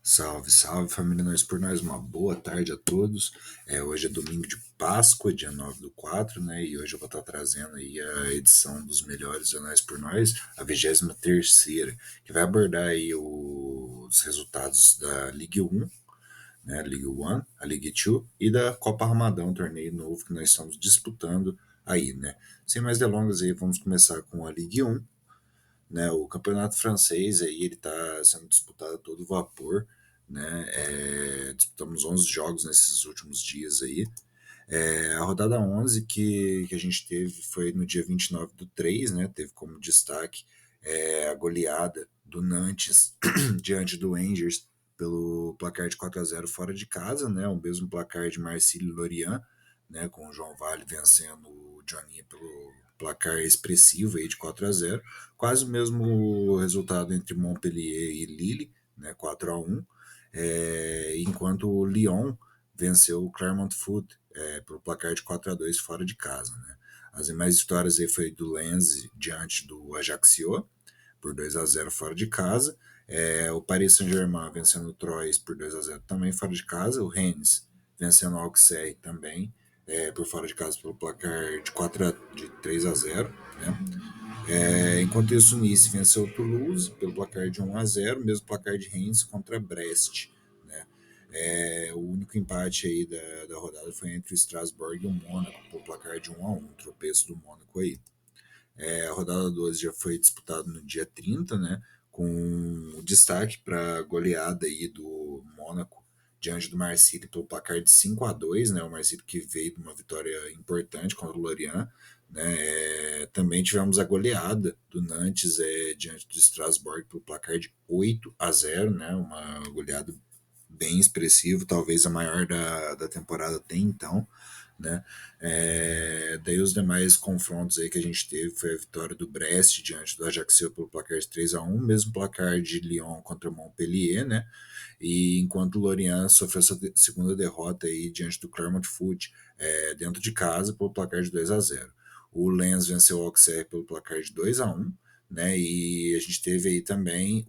Salve, salve família, nós por nós, uma boa tarde a todos. Hoje é domingo de Páscoa, dia 9 do 4, né? E hoje eu vou estar trazendo aí a edição dos melhores de Nós por Nós, a 23ª, que vai abordar aí os resultados da Ligue 1, né? A Ligue 1, a Ligue 2 e da Copa Ramadão, um torneio novo que nós estamos disputando aí, né? Sem mais delongas aí, vamos começar com a Ligue 1, né? O campeonato francês aí ele está sendo disputado a todo vapor, né? Disputamos 11 jogos nesses últimos dias aí. A rodada 11 que a gente teve foi no dia 29 do 3, né? Teve como destaque a goleada do Nantes diante do Angers pelo placar de 4-0 fora de casa, né? O mesmo placar de Marcílio e Lorient, né? Com o João Vale vencendo o Johnny pelo placar expressivo aí de 4-0. Quase o mesmo resultado entre Montpellier e Lille, né? 4-1. Enquanto o Lyon venceu o Clermont Foot pelo placar de 4-2 fora de casa, né? As demais vitórias aí foi do Lens diante do Ajaccio por 2-0 fora de casa. O Paris Saint-Germain vencendo o Troyes por 2-0 também fora de casa. O Rennes vencendo o Auxerre também por fora de casa pelo placar de 3-0, né? Enquanto isso, o Nice venceu o Toulouse pelo placar de 1-0, mesmo placar de Reims contra Brest, né? O único empate aí da rodada foi entre o Strasbourg e o Mônaco, pelo placar de 1-1, tropeço do Mônaco aí. A rodada 12 já foi disputada no dia 30, né? Com destaque para a goleada aí do Mônaco diante do Marseille pelo placar de 5-2, né? O Marseille que veio de uma vitória importante contra o Lorient, né? Também tivemos a goleada do Nantes diante do Strasbourg pelo placar de 8-0, né? Uma goleada bem expressiva, talvez a maior da temporada até então, né? Daí os demais confrontos aí que a gente teve foi a vitória do Brest diante do Ajaccio pelo placar de 3-1, mesmo placar de Lyon contra Montpellier, né? E enquanto o Lorient sofreu essa segunda derrota aí diante do Clermont Foot dentro de casa pelo placar de 2-0. O Lens venceu o Auxerre pelo placar de 2-1, né? E a gente teve aí também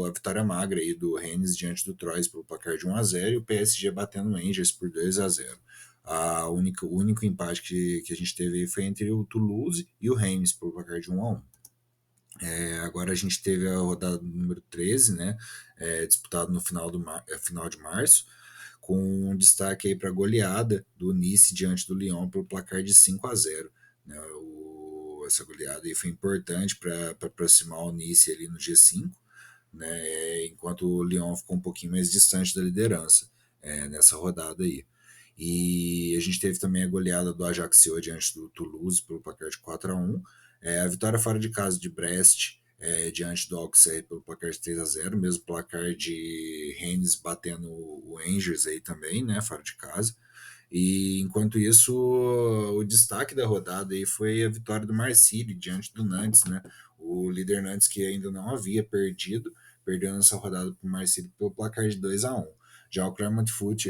a vitória magra aí do Rennes diante do Troyes pelo placar de 1-0 e o PSG batendo o Angers por 2-0. O único empate que a gente teve aí foi entre o Toulouse e o Reims pelo placar de 1-1. Agora a gente teve a rodada número 13, né? Disputado no final de março, com um destaque aí para a goleada do Nice diante do Lyon pelo placar de 5-0, né? Essa goleada aí foi importante para aproximar o Nice ali no G5, né? Enquanto o Lyon ficou um pouquinho mais distante da liderança nessa rodada aí. E a gente teve também a goleada do Ajaccio diante do Toulouse pelo placar de 4-1. A vitória fora de casa de Brest diante do Auxerre pelo placar de 3-0, mesmo placar de Rennes batendo o Angers aí também, né, fora de casa. E enquanto isso, o destaque da rodada aí foi a vitória do Marseille diante do Nantes, né? O líder Nantes que ainda não havia perdido, perdeu nessa rodada para o Marseille pelo placar de 2-1. Já o Clermont Foot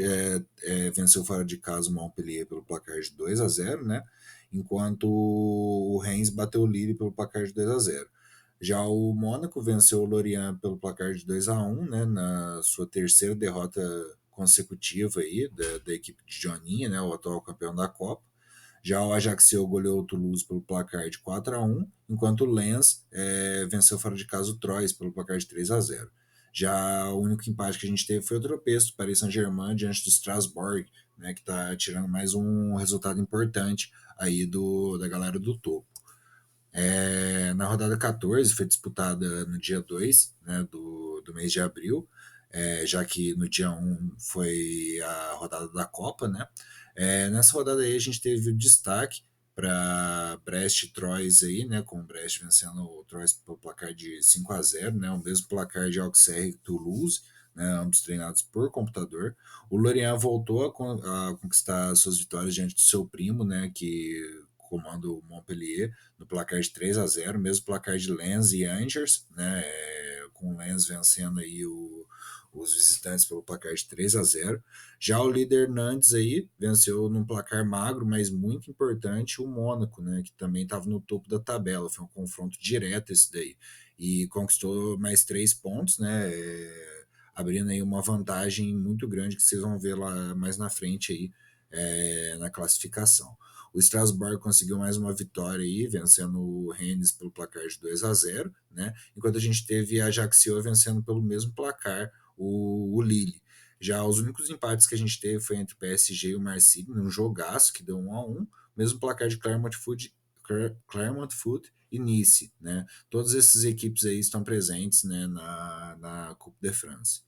venceu fora de casa o Montpellier pelo placar de 2-0, né? Enquanto o Reims bateu o Lille pelo placar de 2-0. Já o Mônaco venceu o Lorient pelo placar de 2-1, né? Na sua terceira derrota consecutiva aí da equipe de Joninha, né? O atual campeão da Copa. Já o Ajaccio goleou o Toulouse pelo placar de 4-1, enquanto o Lens venceu fora de casa o Troyes pelo placar de 3-0. Já o único empate que a gente teve foi o tropeço do Paris Saint-Germain diante do Strasbourg, né, que está tirando mais um resultado importante aí da galera do topo. Na rodada 14 foi disputada no dia 2, né, do mês de abril, já que no dia 1 foi a rodada da Copa, né? Nessa rodada aí a gente teve o destaque para Brest e Troyes aí, né, com o Brest vencendo o Troyes pelo placar de 5-0, né, o mesmo placar de Auxerre e Toulouse, né, ambos treinados por computador. O Lorient voltou a conquistar suas vitórias diante do seu primo, né, que comanda o Montpellier no placar de 3-0, mesmo placar de Lens e Angers, né, com o Lens vencendo aí os visitantes pelo placar de 3-0. Já o líder Nantes aí venceu num placar magro, mas muito importante, o Mônaco, né, que também estava no topo da tabela. Foi um confronto direto esse daí. E conquistou mais 3 pontos, né? abrindo aí uma vantagem muito grande que vocês vão ver lá mais na frente aí na classificação. O Strasbourg conseguiu mais uma vitória aí, vencendo o Rennes pelo placar de 2-0, né? Enquanto a gente teve a Ajaccio vencendo pelo mesmo placar o Lille. Já os únicos empates que a gente teve foi entre o PSG e o Marseille, num jogaço que deu 1-1, mesmo placar de Clermont Foot e Nice, né? Todas essas equipes aí estão presentes, né, na Coupe de France.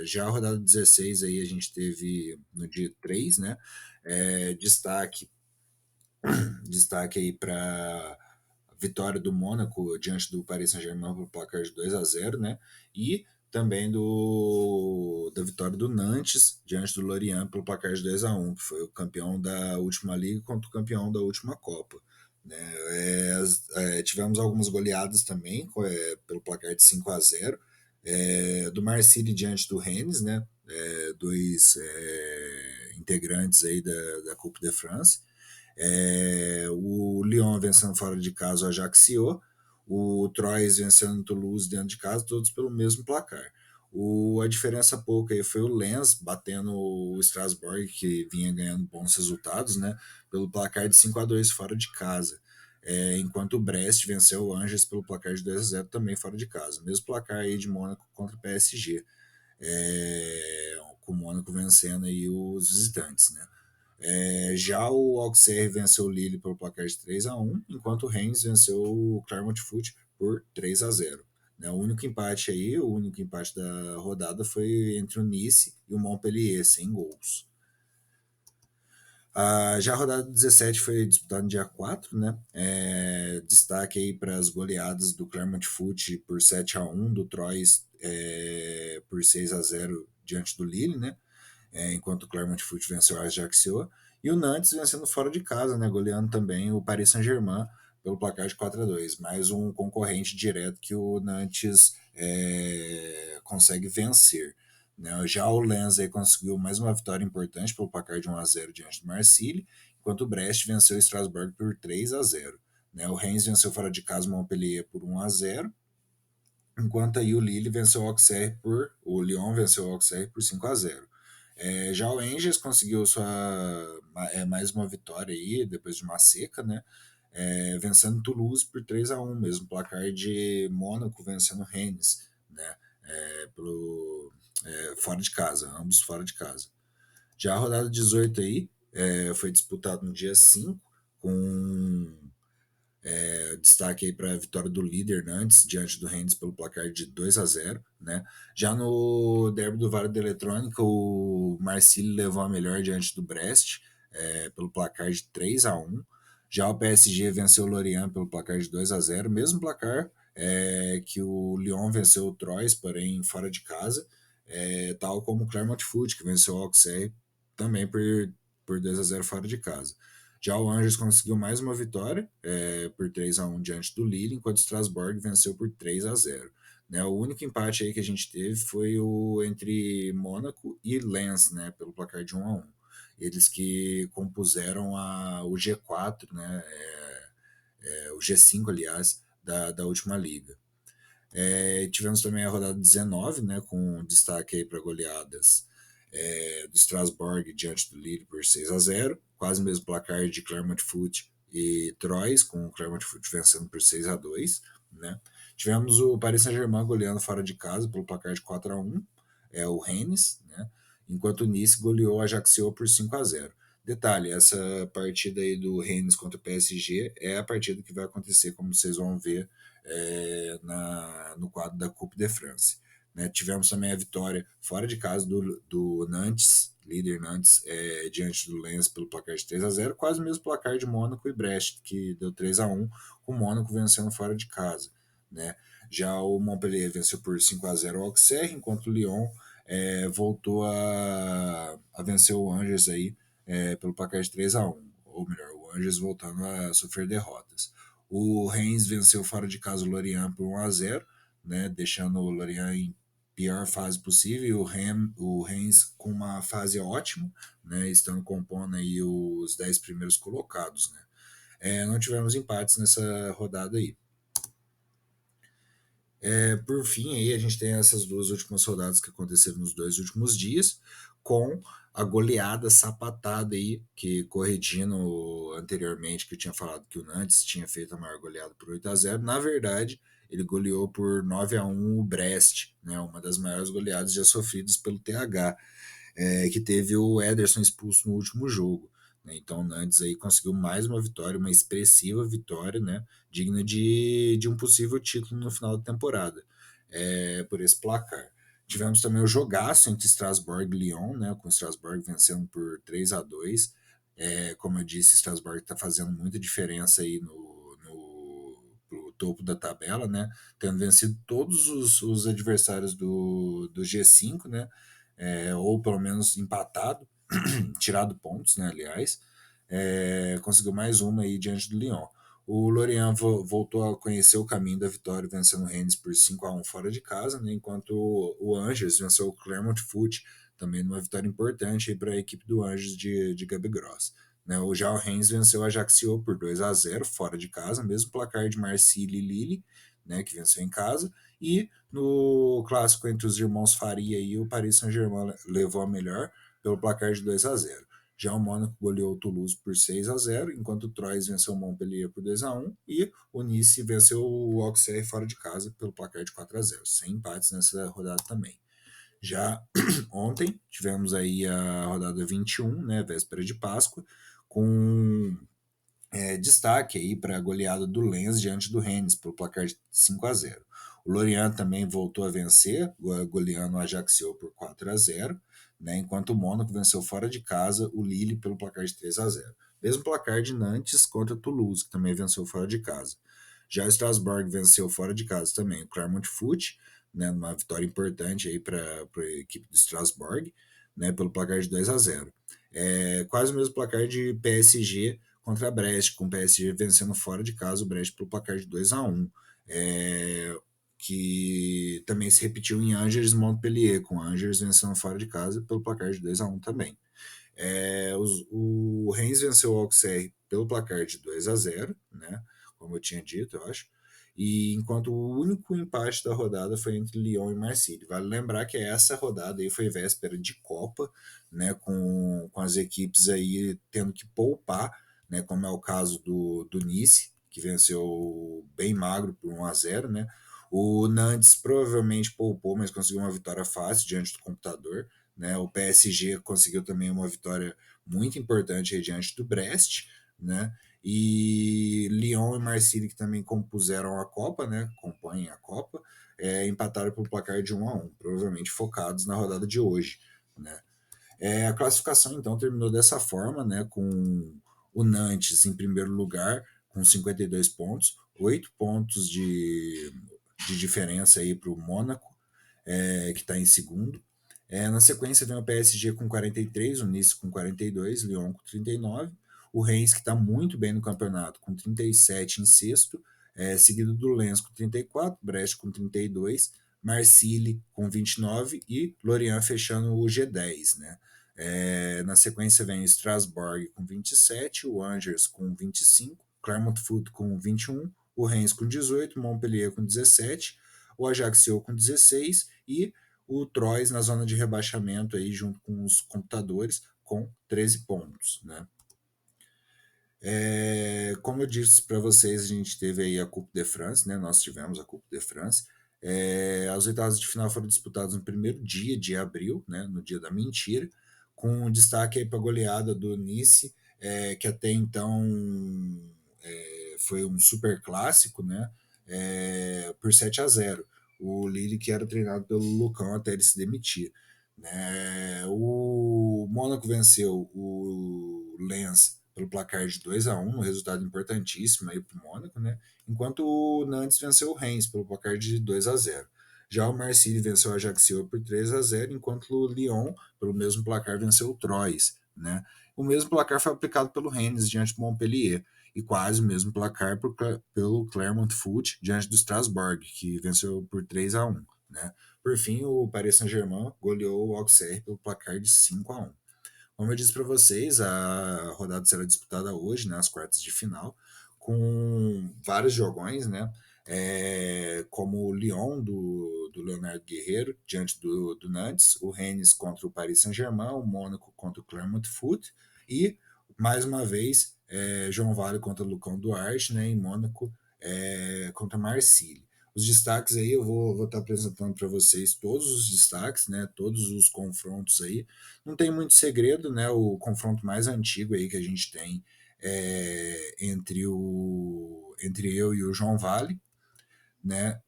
Já a rodada 16 aí a gente teve no dia 3, né? Destaque aí para a vitória do Mônaco diante do Paris Saint-Germain por placar de 2-0, né? E também da vitória do Nantes diante do Lorient pelo placar de 2-1, que foi o campeão da última liga contra o campeão da última Copa. Né? Tivemos algumas goleadas também pelo placar de 5-0, do Marseille diante do Rennes, né? Dois integrantes aí da Coupe de France. O Lyon vencendo fora de casa o Ajaccio, o Troyes vencendo o Toulouse dentro de casa, todos pelo mesmo placar. A diferença pouca aí foi o Lens batendo o Strasbourg, que vinha ganhando bons resultados, né, pelo placar de 5-2 fora de casa. Enquanto o Brest venceu o Angers pelo placar de 2-0 também fora de casa. Mesmo placar aí de Mônaco contra o PSG. Com o Mônaco vencendo aí os visitantes, né? Já o Auxerre venceu o Lille pelo placar de 3-1, enquanto o Rennes venceu o Clermont Foot por 3-0. Né, o único empate da rodada foi entre o Nice e o Montpellier, sem gols. Já a rodada 17 foi disputada no dia 4, né? Destaque aí para as goleadas do Clermont Foot por 7-1, do Troyes por 6-0 diante do Lille, né? Enquanto o Clermont Foot venceu o Ajaccio, e o Nantes vencendo fora de casa, né, goleando também o Paris Saint-Germain pelo placar de 4-2, mais um concorrente direto que o Nantes consegue vencer. Né? Já o Lens aí conseguiu mais uma vitória importante pelo placar de 1-0 diante do Marseille, enquanto o Brest venceu o Strasbourg por 3-0. Né? O Rennes venceu fora de casa o Montpellier por 1-0, enquanto aí o o Lyon venceu o Auxerre por 5-0. Já o Angers conseguiu mais uma vitória aí, depois de uma seca, né? Vencendo Toulouse por 3-1, mesmo placar de Mônaco vencendo Rennes, né? Fora de casa, ambos fora de casa. Já a rodada 18 aí foi disputada no dia 5, com destaque aí para a vitória do líder Nantes diante do Rennes pelo placar de 2-0, né? Já no derby do Vale da Eletrônica, o Marseille levou a melhor diante do Brest pelo placar de 3-1. Já o PSG venceu o Lorient pelo placar de 2-0, mesmo placar que o Lyon venceu o Troyes, porém fora de casa, tal como o Clermont Foot, que venceu o Auxerre também por 2-0 fora de casa. Já o Angers conseguiu mais uma vitória por 3-1 diante do Lille, enquanto o Strasbourg venceu por 3-0. Né, o único empate aí que a gente teve foi o entre Mônaco e Lens, né, pelo placar de 1-1. Eles que compuseram o G4, né, o G5, aliás, da última liga. Tivemos também a rodada 19, né, com destaque aí para goleadas do Strasbourg diante do Lille por 6-0, quase o mesmo placar de Clermont Foot e Troyes, com o Clermont Foot vencendo por 6-2. Né? Tivemos o Paris Saint-Germain goleando fora de casa pelo placar de 4-1, o Rennes, né? Enquanto o Nice goleou a Ajaccio por 5-0. Detalhe, essa partida aí do Rennes contra o PSG é a partida que vai acontecer, como vocês vão ver, no quadro da Coupe de France. Né? Tivemos também a vitória fora de casa do Nantes, líder Nantes, diante do Lens pelo placar de 3-0, quase o mesmo placar de Mônaco e Brest, que deu 3-1, com o Mônaco vencendo fora de casa. Né? Já o Montpellier venceu por 5-0 o Auxerre, enquanto o Lyon voltou a vencer o Angers aí, pelo placar de 3-1, ou melhor, o Angers voltando a sofrer derrotas. O Rennes venceu fora de casa o Lorient por 1-0, né, deixando o Lorient em pior fase possível, e o Rennes com uma fase ótima, né, estando compondo aí os 10 primeiros colocados. Né. Não tivemos empates nessa rodada aí. Por fim, aí a gente tem essas duas últimas rodadas que aconteceram nos dois últimos dias, com a goleada sapatada aí, que corrigindo anteriormente, que eu tinha falado que o Nantes tinha feito a maior goleada por 8-0. Na verdade, ele goleou por 9-1 o Brest, né, uma das maiores goleadas já sofridas pelo TH, que teve o Ederson expulso no último jogo. Né? Então o Nantes aí conseguiu mais uma vitória, uma expressiva vitória, né, digna de um possível título no final da temporada, por esse placar. Tivemos também o jogaço entre Strasbourg e Lyon, né, com o Strasbourg vencendo por 3-2. Como eu disse, Strasbourg está fazendo muita diferença aí pro topo da tabela, né, tendo vencido todos os adversários do G5, né, ou pelo menos empatado, tirado pontos, né, aliás, conseguiu mais uma aí diante do Lyon. O Lorient voltou a conhecer o caminho da vitória, vencendo o Rennes por 5-1 fora de casa, né, enquanto o Angers venceu o Clermont Foot, também numa vitória importante para a equipe do Angers de Gabi Gross. Né, já o Rennes venceu a Ajaccio por 2-0 fora de casa, mesmo placar de Marseille e Lille, né, que venceu em casa, e no clássico entre os irmãos Faria e o Paris Saint-Germain levou a melhor pelo placar de 2-0. Já o Mônaco goleou o Toulouse por 6-0, enquanto o Troyes venceu o Montpellier por 2-1 e o Nice venceu o Auxerre fora de casa pelo placar de 4-0, sem empates nessa rodada também. Já ontem tivemos aí a rodada 21, né, véspera de Páscoa, com destaque aí para a goleada do Lens diante do Rennes, pelo placar de 5-0. O Lorient também voltou a vencer, goleando o Ajaccio por 4-0, né, enquanto o Mônaco venceu fora de casa o Lille pelo placar de 3-0. Mesmo placar de Nantes contra Toulouse, que também venceu fora de casa. Já o Strasbourg venceu fora de casa também o Clermont Foot, né, uma vitória importante aí para a equipe do Strasbourg, né, pelo placar de 2-0. Quase o mesmo placar de PSG contra a Brest, com o PSG vencendo fora de casa o Brest pelo placar de 2-1. Que também se repetiu em Angers e Montpellier, com Angers vencendo fora de casa pelo placar de 2-1 também. O Reims venceu o Auxerre pelo placar de 2-0, né? Como eu tinha dito, eu acho. E enquanto o único empate da rodada foi entre Lyon e Marseille. Vale lembrar que essa rodada aí foi véspera de Copa, né? Com as equipes aí tendo que poupar, né? Como é o caso do Nice, que venceu bem magro por 1-0, né? O Nantes provavelmente poupou, mas conseguiu uma vitória fácil diante do computador. Né? O PSG conseguiu também uma vitória muito importante diante do Brest, né? E Lyon e Marseille, que também compuseram a Copa, né? Compõem a Copa, empataram por placar de 1-1, provavelmente focados na rodada de hoje, né? A classificação então terminou dessa forma, né? Com o Nantes em primeiro lugar com 52 pontos, 8 pontos de diferença aí para o Mônaco, que está em segundo. Na sequência vem o PSG com 43, o Nice com 42, Lyon com 39, o Reims, que está muito bem no campeonato, com 37 em sexto, seguido do Lens com 34, Brest com 32, Marseille com 29 e Lorient fechando o G10. Né? Na sequência vem o Strasbourg com 27, o Angers com 25, Clermont Foot com 21, o Reims com 18, Montpellier com 17, o Ajaccio com 16 e o Troyes na zona de rebaixamento aí junto com os computadores com 13 pontos, né? Como eu disse para vocês, a gente teve aí a Coupe de France, né? Nós tivemos a Coupe de France. As oitavas de final foram disputadas no primeiro dia de abril, né? No dia da mentira, com destaque aí para a goleada do Nice, que até então foi um super clássico, né? Por 7-0. O Lille, que era treinado pelo Lucão até ele se demitir. Né? O Mônaco venceu o Lens pelo placar de 2-1, um resultado importantíssimo aí para o Mônaco, né? Enquanto o Nantes venceu o Reims pelo placar de 2-0. Já o Marseille venceu a Ajaccio por 3-0, enquanto o Lyon, pelo mesmo placar, venceu o Troyes. Né? O mesmo placar foi aplicado pelo Rennes diante do Montpellier, e quase o mesmo placar pelo Clermont Foot diante do Strasbourg, que venceu por 3-1. Né? Por fim, o Paris Saint-Germain goleou o Auxerre pelo placar de 5-1. Como eu disse para vocês, a rodada será disputada hoje, nas quartas de final, com vários jogões, né? como o Lyon do Leonardo Guerreiro diante do Nantes, o Rennes contra o Paris Saint-Germain, o Mônaco contra o Clermont Foot e, mais uma vez, João Vale contra o Lucão Duarte, né, em Mônaco contra Marseille. Os destaques aí eu vou estar apresentando para vocês todos os destaques, né, todos os confrontos aí. Não tem muito segredo, né, o confronto mais antigo aí que a gente tem entre eu e o João Vale, né?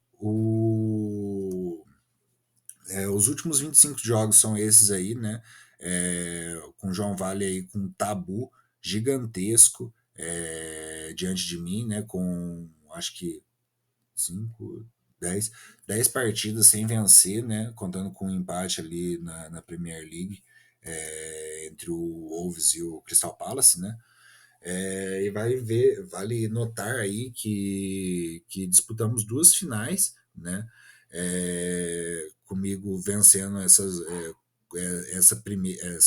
Os últimos 25 jogos são esses aí, né? Com o João Vale aí com um tabu gigantesco diante de mim, né? Com acho que 5, 10, 10 partidas sem vencer, né? Contando com um empate ali na Premier League entre o Wolves e o Crystal Palace, né? E vale notar aí que disputamos duas finais, né? Comigo vencendo essa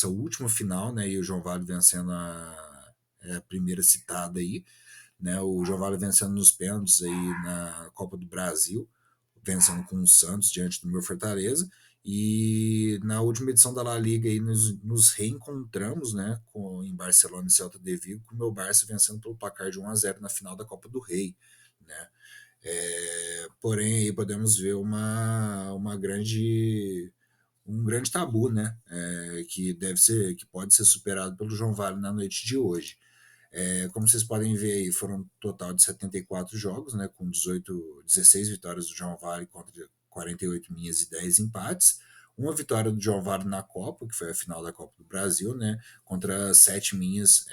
última final, né? E o João Vale vencendo a primeira citada aí, né? O João Vale vencendo nos pênaltis aí na Copa do Brasil, vencendo com o Santos diante do meu Fortaleza. E na última edição da La Liga aí nos reencontramos, né, em Barcelona e Celta de Vigo, com o meu Barça vencendo pelo placar de 1-0 na final da Copa do Rei, né? Porém aí podemos ver um grande tabu, né, que pode ser superado pelo João Vale na noite de hoje. Como vocês podem ver aí, foram um total de 74 jogos, né, com 16 vitórias do João Vale contra 48 minhas e 10 empates. Uma vitória do João Vale na Copa, que foi a final da Copa do Brasil, né, contra 7 minhas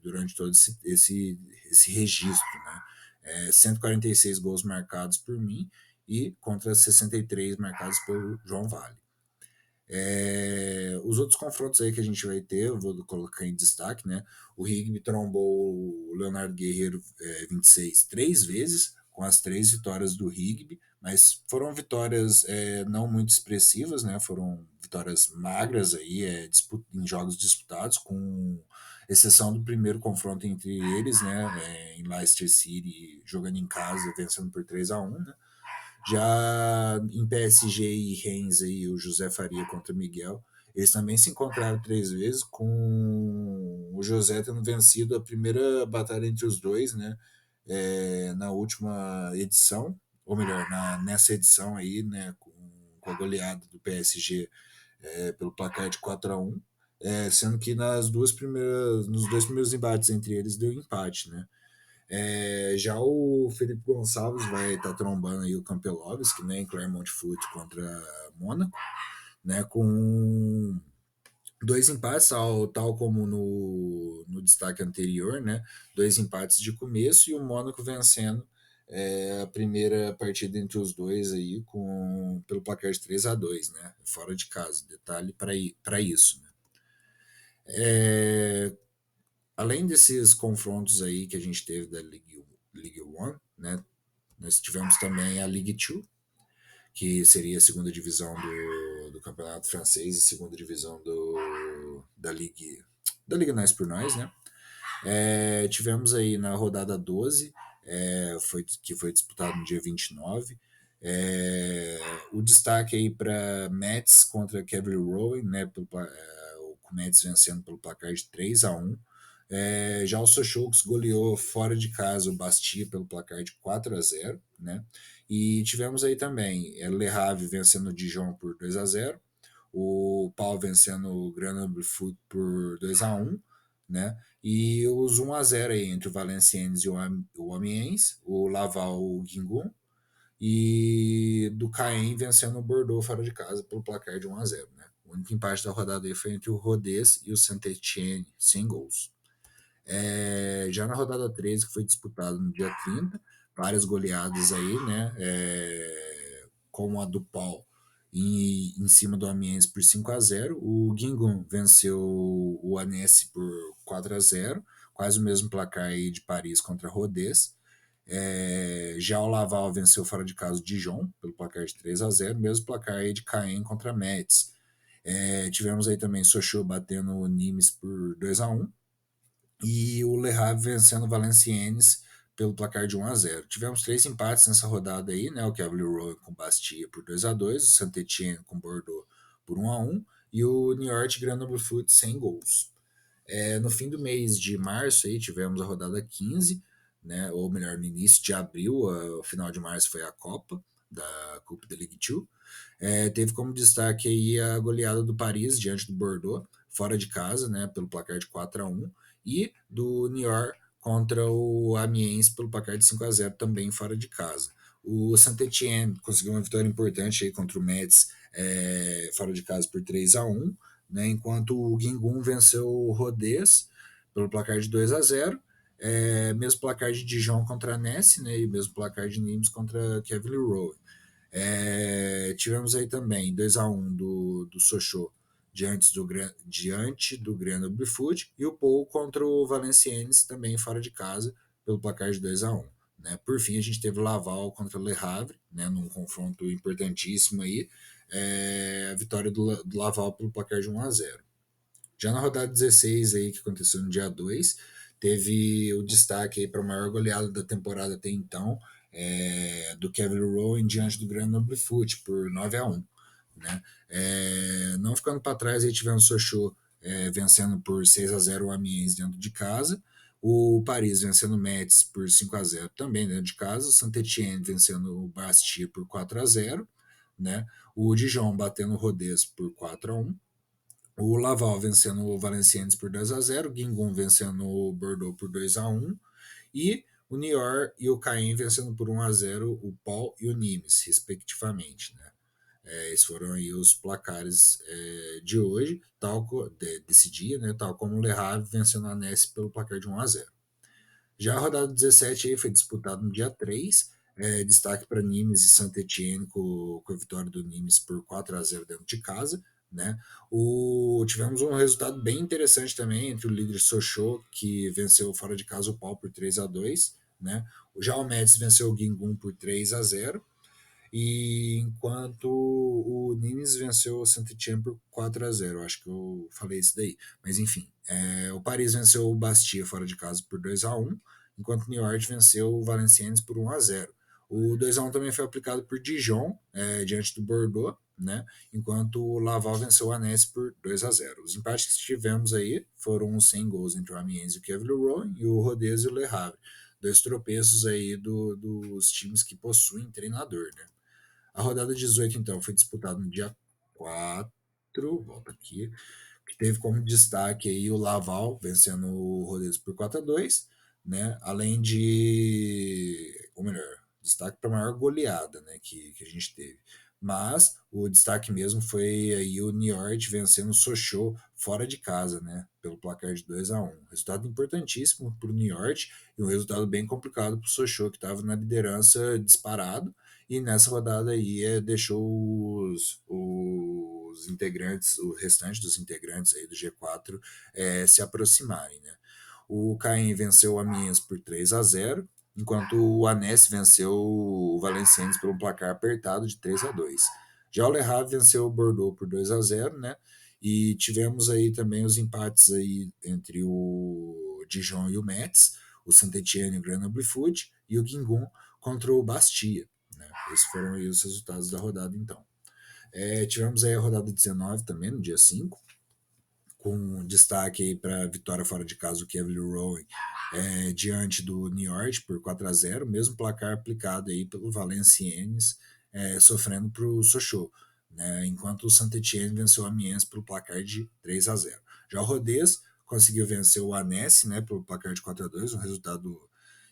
durante todo esse registro. Né. 146 gols marcados por mim e contra 63 marcados pelo João Vale. Os outros confrontos aí que a gente vai ter, eu vou colocar em destaque, né? O Rigby trombou o Leonardo Guerreiro 26 três vezes, com as 3 vitórias do Rigby, mas foram vitórias não muito expressivas, né? Foram vitórias magras aí, em jogos disputados, com exceção do primeiro confronto entre eles, né? Em Leicester City, jogando em casa, vencendo por 3-1, né? Já em PSG e Rennes, aí, o José Faria contra o Miguel, eles também se encontraram 3 vezes, com o José tendo vencido a primeira batalha entre os dois, né? Na última edição, ou melhor, nessa edição aí, né? Com a goleada do PSG pelo placar de 4-1, sendo que nos dois primeiros embates entre eles deu empate, né? Já o Felipe Gonçalves vai estar trombando aí o Campelovski, né, em Clermont Foot contra Mônaco, né, com 2 empates, tal como no destaque anterior, né, 2 empates de começo e o Mônaco vencendo a primeira partida entre os dois aí pelo placar de 3-2, né, fora de casa, detalhe para isso. Né. Além desses confrontos aí que a gente teve da League One, né, nós tivemos também a Ligue 2, que seria a segunda divisão do campeonato francês e segunda divisão da Liga Nós por Nós, né? Tivemos aí na rodada 12, que foi disputado no dia 29, o destaque aí para Metz contra Cavalry Rowan, né? O Metz vencendo pelo placar de 3-1. Já o Sochaux goleou fora de casa o Bastia pelo placar de 4-0, né? E tivemos aí também Le Havre vencendo o Dijon por 2-0, o Pau vencendo o Grenoble Foot por 2-1, né? E os 1-0 aí entre o Valenciennes e o Amiens, o Laval o Guingamp, e do Caen vencendo o Bordeaux fora de casa pelo placar de 1-0, né? O único empate da rodada aí foi entre o Rodez e o Saint-Étienne, sem gols. Já na rodada 13, que foi disputado no dia 30, várias goleadas aí, né? Como a do Paul em cima do Amiens por 5-0. O Guingamp venceu o Annecy por 4-0, quase o mesmo placar aí de Paris contra Rodez. Já o Laval venceu fora de casa o Dijon pelo placar de 3-0, mesmo placar aí de Caen contra Metz. Tivemos aí também Sochaux batendo o Nimes por 2-1 e o Le Havre vencendo o Valenciennes pelo placar de 1-0. Tivemos 3 empates nessa rodada aí, né? O Cavalier Row com Bastia por 2-2, o Saint-Étienne com Bordeaux por 1-1 e o New York Grenoble Foot sem gols. No fim do mês de março aí tivemos a rodada 15, né? Ou melhor, no início de abril, o final de março foi a Copa da Coupe de Ligue 2. Teve como destaque aí a goleada do Paris diante do Bordeaux, fora de casa, né, pelo placar de 4-1, e do Niort contra o Amiens pelo placar de 5-0, também fora de casa. O Saint-Étienne conseguiu uma vitória importante aí contra o Metz, fora de casa por 3-1, né, enquanto o Guingamp venceu o Rodez pelo placar de 2-0, mesmo placar de Dijon contra a Nice, né, e mesmo placar de Nimes contra Cavalier Row. Tivemos aí também 2-1 do Sochaux diante do Grenoble Foot e o Pau contra o Valenciennes também fora de casa pelo placar de 2-1. Né? Por fim, a gente teve o Laval contra o Le Havre, né, num confronto importantíssimo aí, a vitória do Laval pelo placar de 1-0. Já na rodada 16 aí, que aconteceu no dia 2, teve o destaque para a maior goleada da temporada até então, do Cavalier Row em diante do Grenoble Foot por 9-1. Né? Não ficando para trás, aí tivemos o Sochaux vencendo por 6-0 o Amiens dentro de casa, o Paris vencendo o Metz por 5-0 também dentro de casa, o Saint-Étienne vencendo o Bastia por 4-0, né? O Dijon batendo o Rodez por 4-1, o Laval vencendo o Valenciennes por 2-0, o Guingamp vencendo o Bordeaux por 2-1 e o Niort e o Caen vencendo por 1-0 o Pau e o Nimes, respectivamente. Né? Esses foram aí os placares de hoje, desse dia, né? Tal como o Le Havre vencendo a Nice pelo placar de 1-0. Já a rodada 17 aí foi disputada no dia 3, destaque para Nimes e Saint-Étienne com a vitória do Nimes por 4-0 dentro de casa. Né? Tivemos um resultado bem interessante também entre o líder Sochaux, que venceu fora de casa o Pau por 3-2. Né? Já o Metz venceu o Guingamp por 3-0. E enquanto o Nimes venceu o Saint-Étienne por 4-0, acho que eu falei isso daí. Mas enfim, o Paris venceu o Bastia fora de casa por 2-1, enquanto o New York venceu o Valenciennes por 1-0. O 2-1 também foi aplicado por Dijon, diante do Bordeaux, né? Enquanto o Laval venceu o Annecy por 2-0. Os empates que tivemos aí foram 100 gols entre o Amiens e o Cavalier Row e o Rodez e o Le Havre. Dois tropeços aí dos times que possuem treinador, né? A rodada 18, então, foi disputada no dia 4, volta aqui, que teve como destaque aí o Laval vencendo o Rodez por 4-2, né? Além de, ou melhor, destaque para a maior goleada, né, que a gente teve. Mas o destaque mesmo foi aí o Niort vencendo o Sochaux fora de casa, né, pelo placar de 2-1. Resultado importantíssimo para o Niort e um resultado bem complicado para o Sochaux, que estava na liderança disparado, e nessa rodada aí deixou os integrantes, o restante dos integrantes aí do G4 se aproximarem, né? O Caen venceu o Amiens por 3-0, enquanto o Annecy venceu o Valenciennes por um placar apertado de 3-2. Já o Le Havre venceu o Bordeaux por 2-0, né? E tivemos aí também os empates aí entre o Dijon e o Metz, o Saint-Étienne e o Grenoble Foot e o Guingamp contra o Bastia. Né? Esses foram aí os resultados da rodada, então. Tivemos aí a rodada 19 também, no dia 5, com destaque para a vitória fora de casa do Cavalier Row diante do New York por 4-0, mesmo placar aplicado aí pelo Valenciennes, sofrendo para o Sochaux, né, enquanto o Saint-Étienne venceu o Amiens pelo placar de 3-0. Já o Rodez conseguiu vencer o Annecy, né, pelo placar de 4-2, um resultado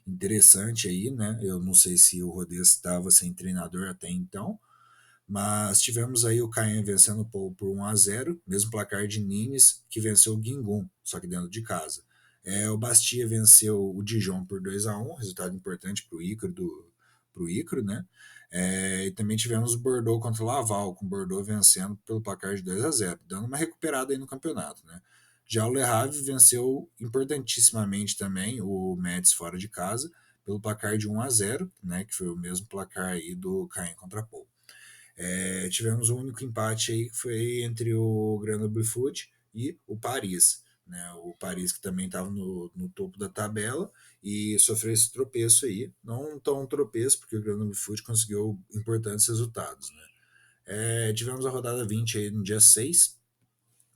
interessante aí, né? Eu não sei se o Rodez estava sem treinador até então, mas tivemos aí o Caen vencendo o Pau por 1-0, mesmo placar de Nimes, que venceu o Guingamp, só que dentro de casa. O Bastia venceu o Dijon por 2-1, resultado importante para o Icaro, né? E também tivemos o Bordeaux contra o Laval, com o Bordeaux vencendo pelo placar de 2-0, dando uma recuperada aí no campeonato, né? Já o Le Havre venceu importantissimamente também o Metz fora de casa, pelo placar de 1-0, né? Que foi o mesmo placar aí do Caen contra Pau. Tivemos um único empate aí que foi entre o Grenoble Foot e o Paris, né? O Paris que também estava no topo da tabela e sofreu esse tropeço aí. Não tão um tropeço, porque o Grenoble Foot conseguiu importantes resultados, né? Tivemos a rodada 20 aí no dia 6,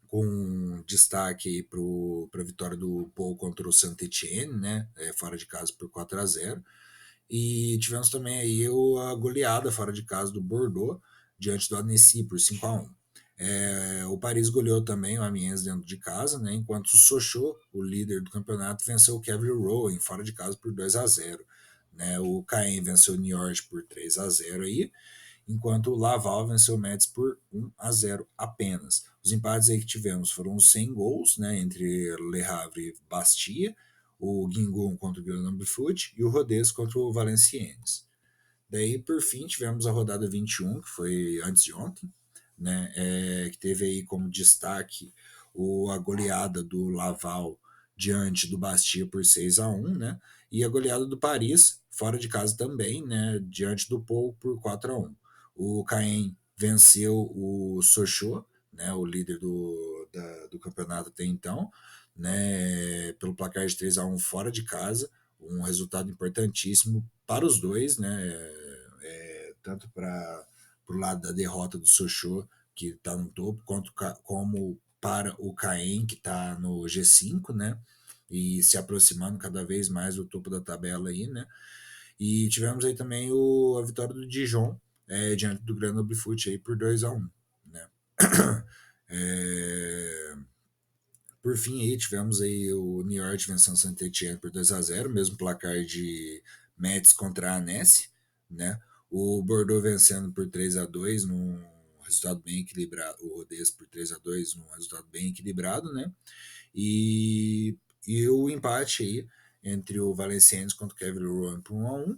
com destaque para a vitória do Paul contra o Saint-Étienne, né? Fora de casa por 4-0. E tivemos também aí a goleada fora de casa do Bordeaux diante do Annecy por 5-1. O Paris goleou também o Amiens dentro de casa, né, enquanto o Sochaux, o líder do campeonato, venceu o Kevin Rowan fora de casa por 2-0. Né, o Caen venceu o Niort por 3-0 aí, enquanto o Laval venceu o Metz por 1-0 apenas. Os empates aí que tivemos foram os 100 gols, né, entre Le Havre e Bastia, o Guingamp contra o Grenoble Foot e o Rodez contra o Valenciennes. Daí, por fim, tivemos a rodada 21, que foi antes de ontem, né, que teve aí como destaque a goleada do Laval diante do Bastia por 6-1, né, e a goleada do Paris, fora de casa também, né, diante do Pau por 4-1. O Caen venceu o Sochaux, né, o líder do campeonato até então, né, pelo placar de 3-1 fora de casa, um resultado importantíssimo para os dois, né, tanto para o lado da derrota do Sochaux, que está no topo, como para o Caen, que está no G5, né, e se aproximando cada vez mais do topo da tabela aí, né, e tivemos aí também a vitória do Dijon, diante do Grenoble Foot aí por 2-1, né. É, por fim, aí tivemos aí o New York vencendo o Saint-Étienne por 2-0, mesmo placar de Metz contra a Annecy, né? O Bordeaux vencendo por 3-2 num resultado bem equilibrado, o Rodez por 3-2 num resultado bem equilibrado, né? E, e o empate aí entre o Valenciennes contra o Kevin Rowan por 1-1.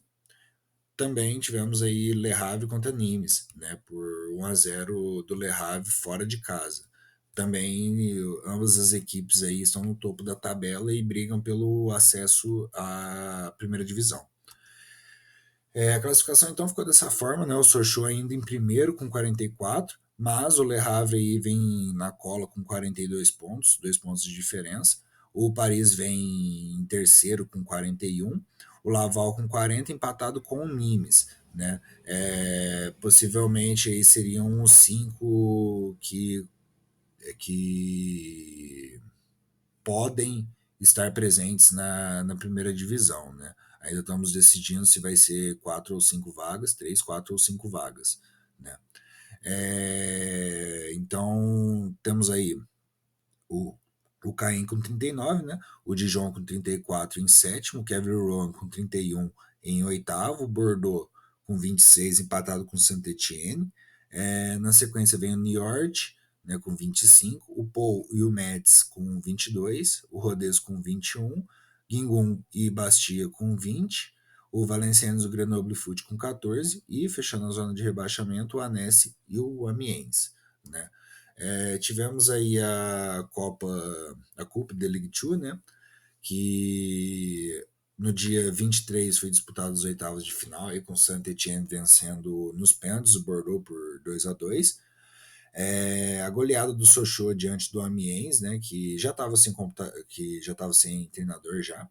Também tivemos aí Le Havre contra Nimes, né, por 1-0 do Le Havre fora de casa. Também ambas as equipes aí estão no topo da tabela e brigam pelo acesso à primeira divisão. A classificação então ficou dessa forma, né? O Sochaux ainda em primeiro com 44, mas o Le Havre aí vem na cola com 42 pontos, 2 pontos de diferença. O Paris vem em terceiro com 41, o Laval com 40, empatado com o Nimes, né? Possivelmente aí seriam os 5 que podem estar presentes na primeira divisão, né? Ainda estamos decidindo se vai ser 4 ou 5 vagas, 3, 4 ou 5 vagas, né? Então temos aí o, o Caen com 39, né? O Dijon com 34 em sétimo, o Kevin Rowan com 31 em oitavo, o Bordeaux com 26 empatado com o Saint-Étienne. Na sequência vem o Niort, né, com 25, o Pau e o Metz com 22, o Rodez com 21, Guingamp e Bastia com 20, o Valenciennes e o Grenoble Foot com 14 e, fechando a zona de rebaixamento, o Annecy e o Amiens, né? Tivemos aí a Coupe de Ligue 2, né, que no dia 23 foi disputado os oitavos de final, aí com o Saint-Étienne vencendo nos pênaltis o Bordeaux por 2-2. A goleada do Sochaux diante do Amiens, né, que já estava sem treinador já,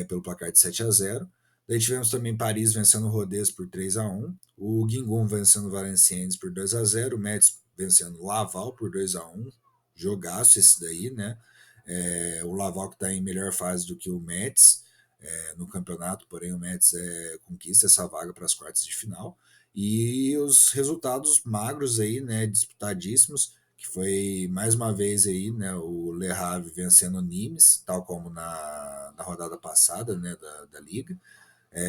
pelo placar de 7-0. Daí tivemos também Paris vencendo o Rodez por 3-1, o Guingamp vencendo o Valenciennes por 2-0, o Metz vencendo o Laval por 2-1, jogaço esse daí, né? O Laval que está em melhor fase do que o Metz no campeonato, porém o Metz conquista essa vaga para as quartas de final. E os resultados magros aí, né, disputadíssimos, que foi mais uma vez aí, né, o Le Havre vencendo o Nimes, tal como na rodada passada, né, da Liga,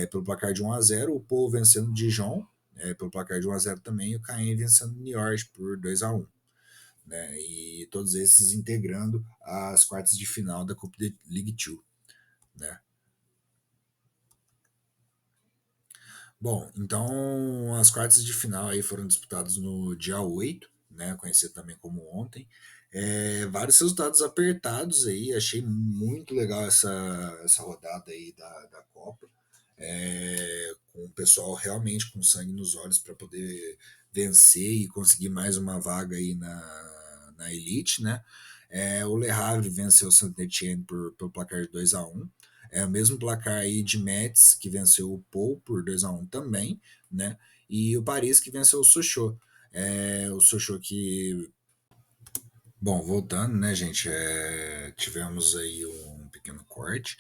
pelo placar de 1-0, o Pau vencendo o Dijon, pelo placar de 1-0 também, e o Caen vencendo o Niort por 2-1. Né, e todos esses integrando as quartas de final da Coupe de Ligue 2. Né. Bom, então as quartas de final aí foram disputadas no dia 8, né, conhecido também como ontem. Vários resultados apertados aí, achei muito legal essa rodada aí da Copa. Com o pessoal realmente com sangue nos olhos para poder vencer e conseguir mais uma vaga aí na elite, né? O Le Havre venceu o Saint-Étienne pelo placar de 2-1. O mesmo placar aí de Metz, que venceu o Pau por 2-1 também, né? E o Paris que venceu o Sochaux. O Sochaux que, bom, voltando, né, gente, tivemos aí um pequeno corte.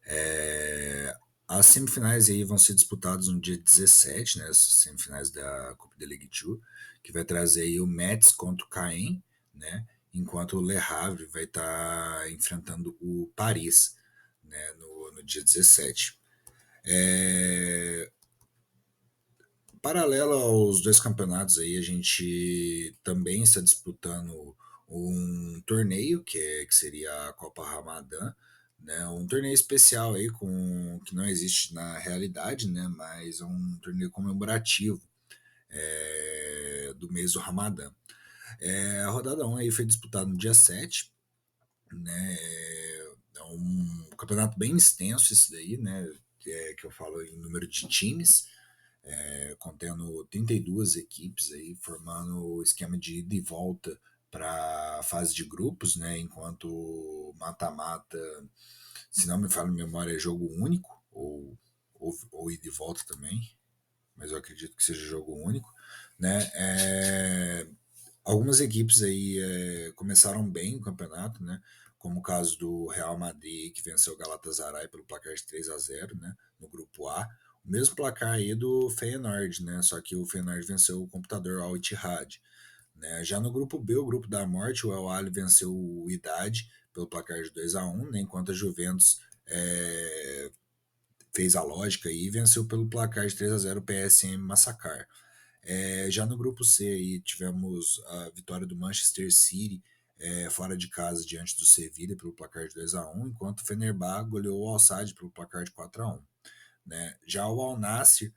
É, as semifinais aí vão ser disputadas no dia 17, né, as semifinais da Coupe de Ligue 2, que vai trazer aí o Metz contra o Caen, né, enquanto o Le Havre vai estar enfrentando o Paris, né, no dia 17. É, Paralelo aos dois campeonatos aí, a gente também está disputando um torneio que seria a Copa Ramadã, né? Um torneio especial aí que não existe na realidade, né? Mas é um torneio comemorativo do mês do Ramadã. A rodada 1 aí foi disputada no dia 7, né? É um campeonato bem extenso esse daí, né? Que eu falo em número de times, contendo 32 equipes aí, formando o esquema de ida e volta para a fase de grupos, né? Enquanto mata-mata, se não me falha a memória, é jogo único, ou ida e volta também, mas eu acredito que seja jogo único, né? Algumas equipes aí começaram bem o campeonato, né? Como o caso do Real Madrid, que venceu o Galatasaray pelo placar de 3-0, né? No grupo A. O mesmo placar aí do Feyenoord, né? Só que o Feyenoord venceu o computador Al Ittihad, né? Já no grupo B, o grupo da morte, o El Ahly venceu o Idade pelo placar de 2-1, né? Enquanto a Juventus fez a lógica e venceu pelo placar de 3-0 o PSM Massacre. Já no grupo C aí tivemos a vitória do Manchester City fora de casa diante do Sevilla pelo placar de 2-1, enquanto o Fenerbahçe goleou o Al-Sadd pelo placar de 4-1. Né? Já o Al Nassr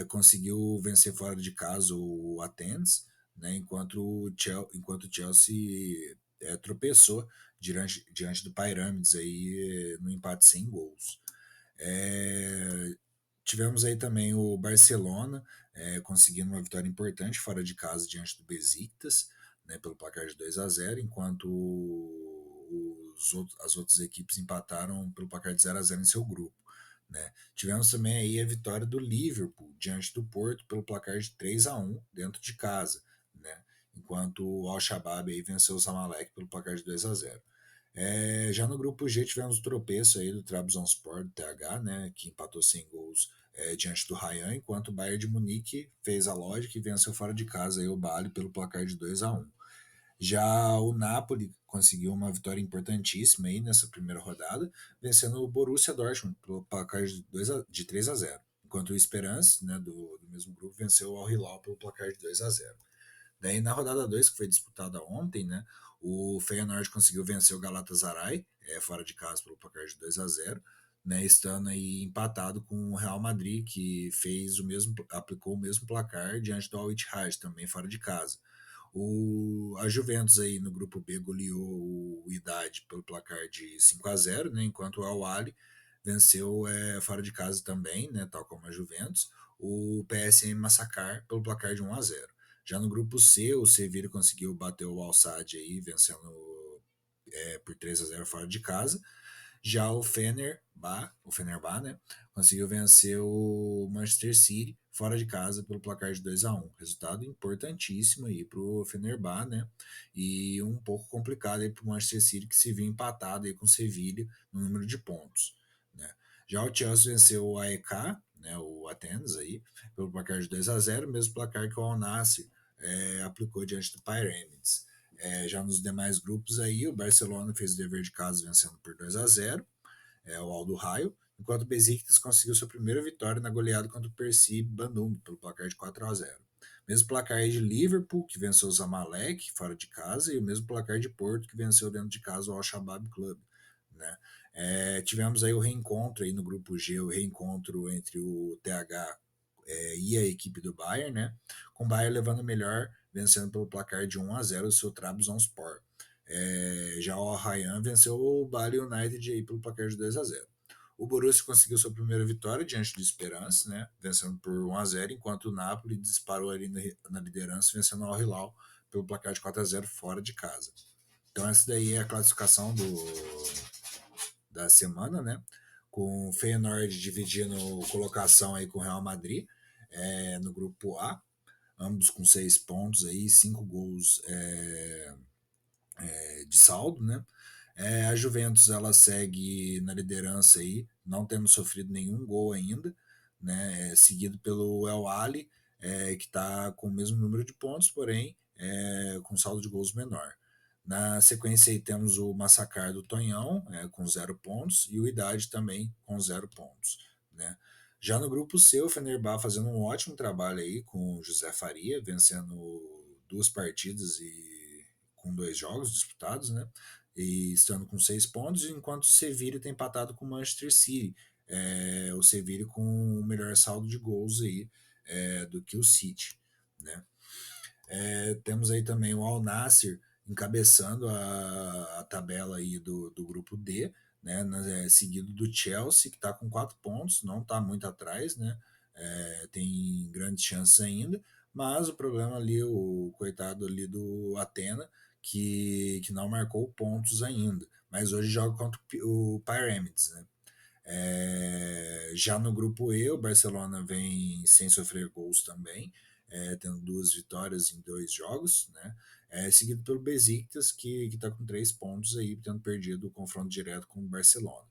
conseguiu vencer fora de casa o Athens, né? Enquanto o Chelsea tropeçou diante do Pirâmides aí, no empate sem gols. É, Tivemos aí também o Barcelona conseguindo uma vitória importante fora de casa diante do Besiktas, né, pelo placar de 2-0, enquanto as outras equipes empataram pelo placar de 0-0 em seu grupo. Né. Tivemos também aí a vitória do Liverpool diante do Porto pelo placar de 3-1 dentro de casa, né, enquanto o Al-Shabaab aí venceu o Zamalek pelo placar de 2-0. Já no grupo G tivemos o tropeço aí do Trabzonspor, do TH, né, que empatou sem gols diante do Ryan, enquanto o Bayern de Munique fez a lógica e venceu fora de casa aí o Bali pelo placar de 2-1. Já o Napoli conseguiu uma vitória importantíssima aí nessa primeira rodada, vencendo o Borussia Dortmund pelo placar de 3-0, enquanto o Esperance, né, do mesmo grupo, venceu o Al Hilal pelo placar de 2-0. Daí na rodada 2 que foi disputada ontem, né, o Feyenoord conseguiu vencer o Galatasaray, fora de casa pelo placar de 2-0, né, estando aí empatado com o Real Madrid, que aplicou o mesmo placar diante do Al Ittihad, também fora de casa. A Juventus aí no grupo B goleou o Idade pelo placar de 5-0, né, enquanto o Al Ahly venceu fora de casa também, né, tal como a Juventus, o PSM Massacre pelo placar de 1-0. Já no grupo C, o Sevilla conseguiu bater o Al-Sadd aí, vencendo por 3-0 fora de casa. Já o Fenerbahçe, né, conseguiu vencer o Manchester City fora de casa pelo placar de 2-1. Resultado importantíssimo aí para o Fenerbahçe, né? E um pouco complicado aí para o Manchester City, que se viu empatado aí com o Sevilla no número de pontos, né? Já o Chelsea venceu o AEK, né, o Athens aí, pelo placar de 2-0, mesmo placar que o Al Nassr aplicou diante do Pyramids. Já nos demais grupos aí, o Barcelona fez o dever de casa vencendo por 2-0, o Aldo Raio, enquanto o Besiktas conseguiu sua primeira vitória na goleada contra o Persib Bandung pelo placar de 4-0. Mesmo placar aí de Liverpool, que venceu o Zamalek fora de casa, e o mesmo placar de Porto, que venceu dentro de casa o Al-Shabaab Club. Né? Tivemos aí o reencontro aí no grupo G, o reencontro entre o TH e a equipe do Bayern, né? Com o Bayern levando melhor, vencendo pelo placar de 1-0 o seu Trabzonspor. Já o Ryan venceu o Bali United aí pelo placar de 2-0. O Borussia conseguiu sua primeira vitória diante do Esperance, né, vencendo por 1-0, enquanto o Napoli disparou ali na liderança, vencendo o Al Hilal pelo placar de 4-0 fora de casa. Então essa daí é a classificação da semana, né? Com o Feyenoord dividindo colocação aí com o Real Madrid no grupo A, ambos com 6 pontos aí, 5 gols de saldo, né? A Juventus ela segue na liderança aí, não tendo sofrido nenhum gol ainda, né? Seguido pelo El Ali, que está com o mesmo número de pontos, porém com saldo de gols menor. Na sequência aí temos o Massacre do Tonhão, com 0 pontos, e o Idade também com 0 pontos, né? Já no grupo C, o Fenerbahçe fazendo um ótimo trabalho aí com o José Faria, vencendo 2 partidas e com 2 jogos disputados, né? E estando com 6 pontos, enquanto o Sevilla tem empatado com o Manchester City. O Sevilla com o melhor saldo de gols aí do que o City, né? Temos aí também o Al Nassr encabeçando a tabela aí do grupo D, né, seguido do Chelsea, que está com 4 pontos, não está muito atrás, né, tem grandes chances ainda, mas o problema ali, o coitado ali do Athena, que não marcou pontos ainda, mas hoje joga contra o Pyramids, né. Já no grupo E, o Barcelona vem sem sofrer gols também, tendo 2 vitórias em 2 jogos, né? Seguido pelo Besiktas, que está com 3 pontos aí, tendo perdido o confronto direto com o Barcelona.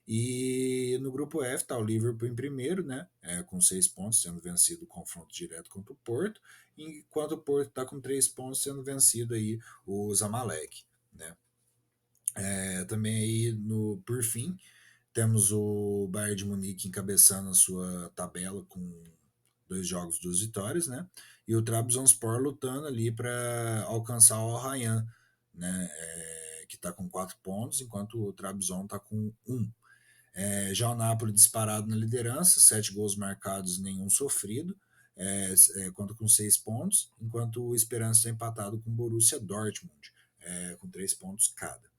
E no grupo F está o Liverpool em primeiro, né? Com 6 pontos, tendo vencido o confronto direto contra o Porto, enquanto o Porto está com 3 pontos, tendo vencido aí o Zamalek, né? Também aí por fim temos o Bayern de Munique encabeçando a sua tabela com 2 jogos, 2 vitórias, né? E o Trabzonspor lutando ali para alcançar o Al Rayyan, né? Que está com 4 pontos, enquanto o Trabzon está com um. Já o Napoli disparado na liderança, 7 gols marcados, nenhum sofrido, conta com 6 pontos, enquanto o Esperança está empatado com o Borussia Dortmund, com 3 pontos cada.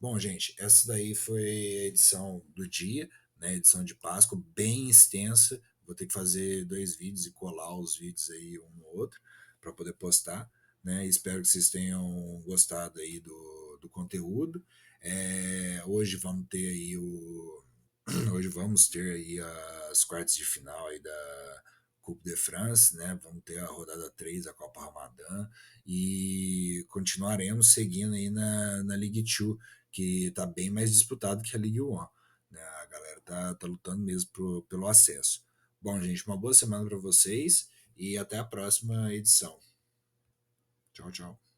Bom, gente, essa daí foi a edição do dia, né? Edição de Páscoa, bem extensa. Vou ter que fazer 2 vídeos e colar os vídeos aí um no outro para poder postar, né? Espero que vocês tenham gostado aí do conteúdo. Hoje vamos ter aí hoje vamos ter aí as quartas de final aí da Coupe de France, né? Vamos ter a rodada 3 da Copa Ramadã e continuaremos seguindo aí na Ligue 2, que está bem mais disputado que a Ligue 1. Né? A galera tá lutando mesmo pelo acesso. Bom, gente, uma boa semana para vocês e até a próxima edição. Tchau, tchau.